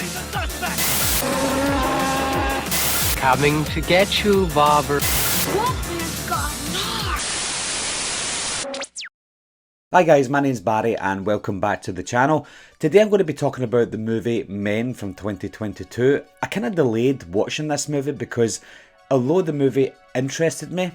Identifying the suspect! Coming to get you, Bobber. Hi guys, my name's Barry and welcome back to the channel. Today I'm going to be talking about the movie Men from 2022. I kind of delayed watching this movie because although the movie interested me,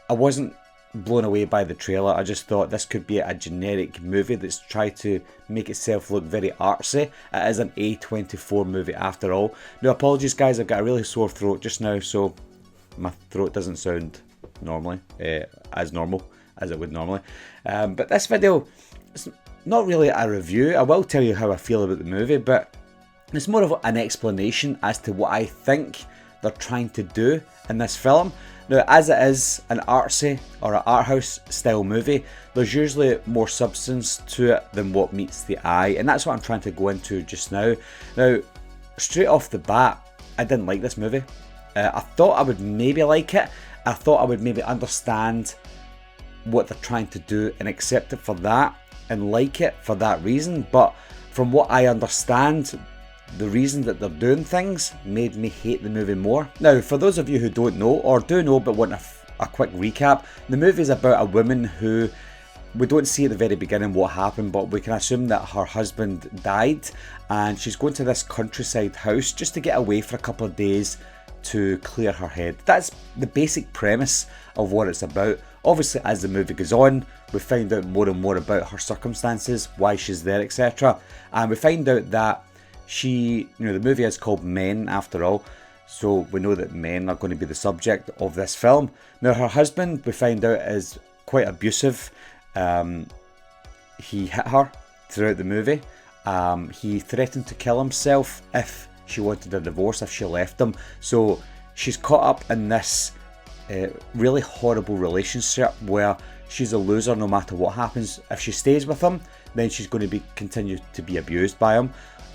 I wasn't blown away by the trailer. I just thought this could be a generic movie that's tried to make itself look very artsy. It is an A24 movie after all. Now apologies guys, I've got a really sore throat just now, so my throat doesn't sound normally, as normal as it would normally. But this video, it's not really a review. I will tell you how I feel about the movie, but it's more of an explanation as to what I think they're trying to do in this film. Now, as it is an artsy or an art house style movie, there's usually more substance to it than what meets the eye, and that's what I'm trying to go into just now. Now, straight off the bat, I didn't like this movie. I thought I would maybe like it. I thought I would maybe understand what they're trying to do and accept it for that and like it for that reason, but from what I understand, the reason that they're doing things made me hate the movie more. Now, for those of you who don't know or do know but want a quick recap, the movie is about a woman who we don't see at the very beginning what happened, but we can assume that her husband died and she's going to this countryside house just to get away for a couple of days to clear her head. That's the basic premise of what it's about. Obviously, as the movie goes on, we find out more and more about her circumstances, why she's there, etc. And we find out that the movie is called Men after all, so we know that men are going to be the subject of this film. Now, her husband, we find out, is quite abusive. He hit her throughout the movie. He threatened to kill himself if she wanted a divorce, if she left him. So she's caught up in this really horrible relationship where she's a loser no matter what happens. If she stays with him, then she's going to continue to be abused by him.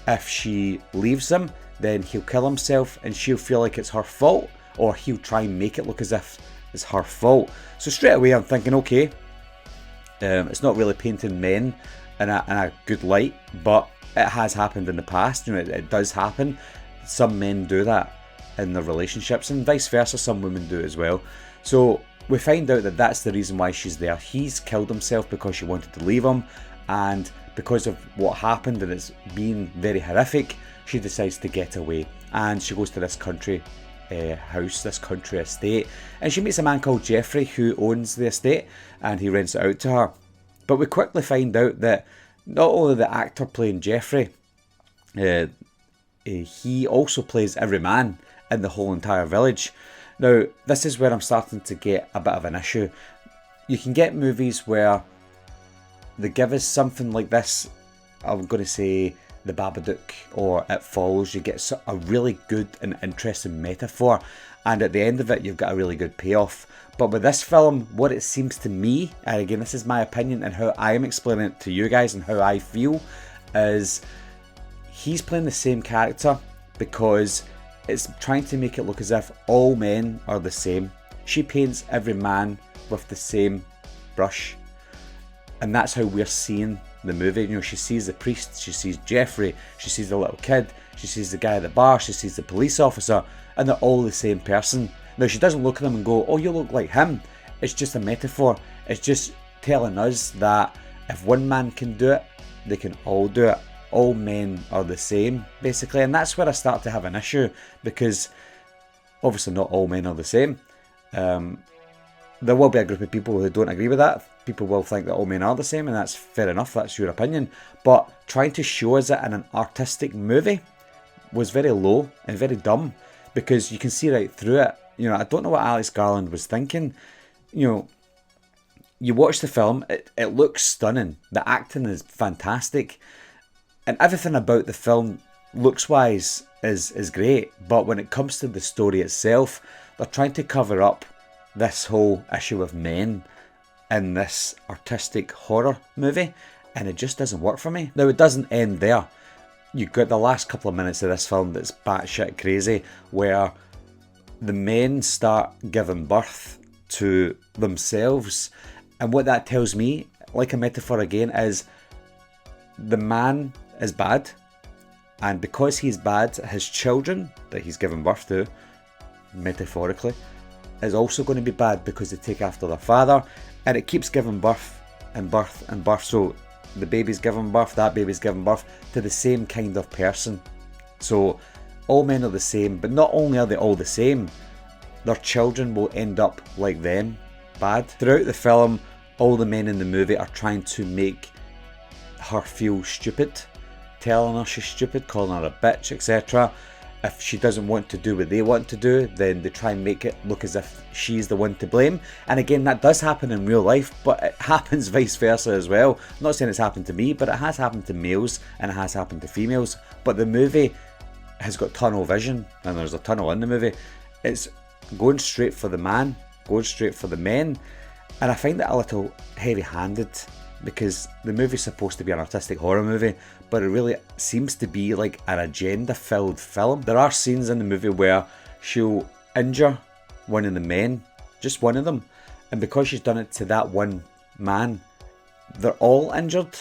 If she leaves him, then he'll kill himself and she'll feel like it's her fault, or he'll try and make it look as if it's her fault. So straight away I'm thinking, okay, it's not really painting men in a good light, but it has happened in the past. It does happen. Some men do that in their relationships and vice versa, some women do as well. So we find out that that's the reason why she's there. He's killed himself because she wanted to leave him, and because of what happened and it's been very horrific, she decides to get away and she goes to this country house, this country estate, and she meets a man called Jeffrey who owns the estate and he rents it out to her. But we quickly find out that not only the actor playing Jeffrey, he also plays every man in the whole entire village. Now, this is where I'm starting to get a bit of an issue. You can get movies where they give us something like this. I'm going to say The Babadook or It Follows. You get a really good and interesting metaphor, and at the end of it you've got a really good payoff. But with this film, what it seems to me, and again this is my opinion and how I am explaining it to you guys and how I feel, is he's playing the same character because it's trying to make it look as if all men are the same. She paints every man with the same brush, and that's how we're seeing the movie. She sees the priest, she sees Jeffrey, she sees the little kid, she sees the guy at the bar, she sees the police officer, and they're all the same person. Now, she doesn't look at them and go, oh, you look like him. It's just a metaphor. It's just telling us that if one man can do it, they can all do it. All men are the same, basically. And that's where I start to have an issue, because obviously not all men are the same. There will be a group of people who don't agree with that. People will think that all men are the same, and that's fair enough, that's your opinion. But trying to show us it in an artistic movie was very low and very dumb, because you can see right through it. I don't know what Alex Garland was thinking. You watch the film, it looks stunning. The acting is fantastic. And everything about the film, looks-wise, is great. But when it comes to the story itself, they're trying to cover up this whole issue of men in this artistic horror movie, and it just doesn't work for me. Now, it doesn't end there. You've got the last couple of minutes of this film that's batshit crazy, where the men start giving birth to themselves. And what that tells me, like a metaphor again, is the man is bad And because he's bad, his children that he's given birth to, metaphorically, is also going to be bad because they take after their father, and it keeps giving birth and birth and birth. So the baby's giving birth, that baby's giving birth to the same kind of person. So all men are the same, but not only are they all the same, their children will end up like them, bad. Throughout the film, all the men in the movie are trying to make her feel stupid, telling her she's stupid, calling her a bitch, etc. If she doesn't want to do what they want to do, then they try and make it look as if she's the one to blame. And again, that does happen in real life, but it happens vice versa as well. I'm not saying it's happened to me, but it has happened to males and it has happened to females. But the movie has got tunnel vision, and there's a tunnel in the movie. It's going straight for the man, going straight for the men. And I find that a little heavy-handed, because the movie's supposed to be an artistic horror movie, but it really seems to be like an agenda-filled film. There are scenes in the movie where she'll injure one of the men, just one of them, and because she's done it to that one man, they're all injured.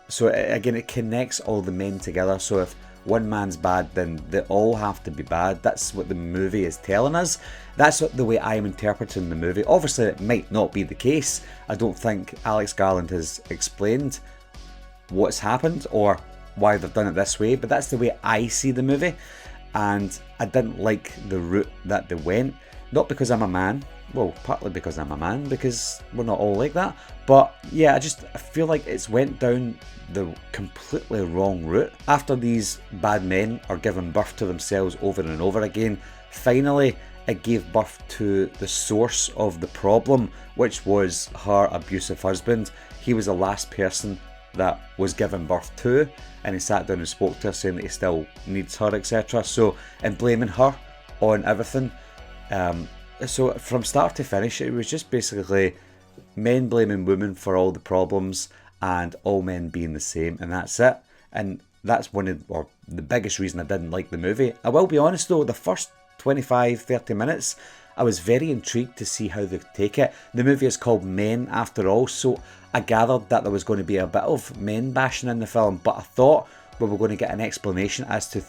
So again, it connects all the men together. So if one man's bad, then they all have to be bad. That's what the movie is telling us. That's the way I'm interpreting the movie. Obviously, it might not be the case. I don't think Alex Garland has explained what's happened or why they've done it this way, but that's the way I see the movie. And I didn't like the route that they went. Not because I'm a man, well, partly because I'm a man, because we're not all like that. But yeah, I feel like it's went down the completely wrong route. After these bad men are giving birth to themselves over and over again, finally it gave birth to the source of the problem, which was her abusive husband. He was the last person that was given birth to, and he sat down and spoke to her saying that he still needs her, etc. So, and blaming her on everything. So from start to finish, it was just basically men blaming women for all the problems and all men being the same, and that's it. And that's the biggest reason I didn't like the movie. I will be honest though, the first 25-30 minutes, I was very intrigued to see how they take it. The movie is called Men after all, so I gathered that there was going to be a bit of men bashing in the film, but I thought we were going to get an explanation as to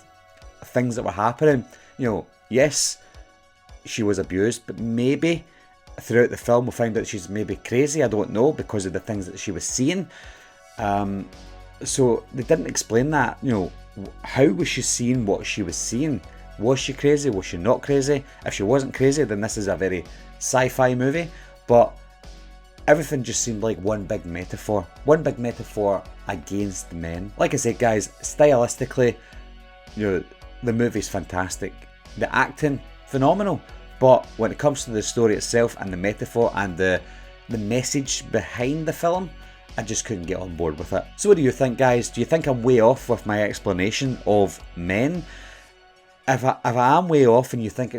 things that were happening. You know, yes, she was abused, but maybe throughout the film we'll find out she's maybe crazy, I don't know, because of the things that she was seeing. So they didn't explain that. You know, how was she seeing what she was seeing? Was she crazy? Was she not crazy? If she wasn't crazy, then this is a very sci-fi movie, but everything just seemed like one big metaphor against men. Like I said, guys, stylistically, you know, the movie's fantastic. The acting, phenomenal. But when it comes to the story itself and the metaphor and the message behind the film, I just couldn't get on board with it. So what do you think, guys? Do you think I'm way off with my explanation of Men? If I am way off and you think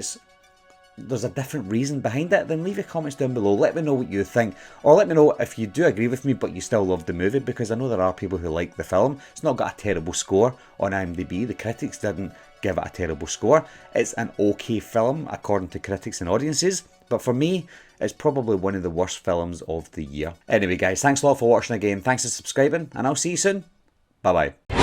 there's a different reason behind it, then leave your comments down below. Let me know what you think, or let me know if you do agree with me but you still love the movie, because I know there are people who like the film. It's not got a terrible score on IMDb. The critics didn't give it a terrible score. It's an okay film according to critics and audiences, but for me, it's probably one of the worst films of the year. Anyway guys, thanks a lot for watching again. Thanks for subscribing, and I'll see you soon. Bye bye.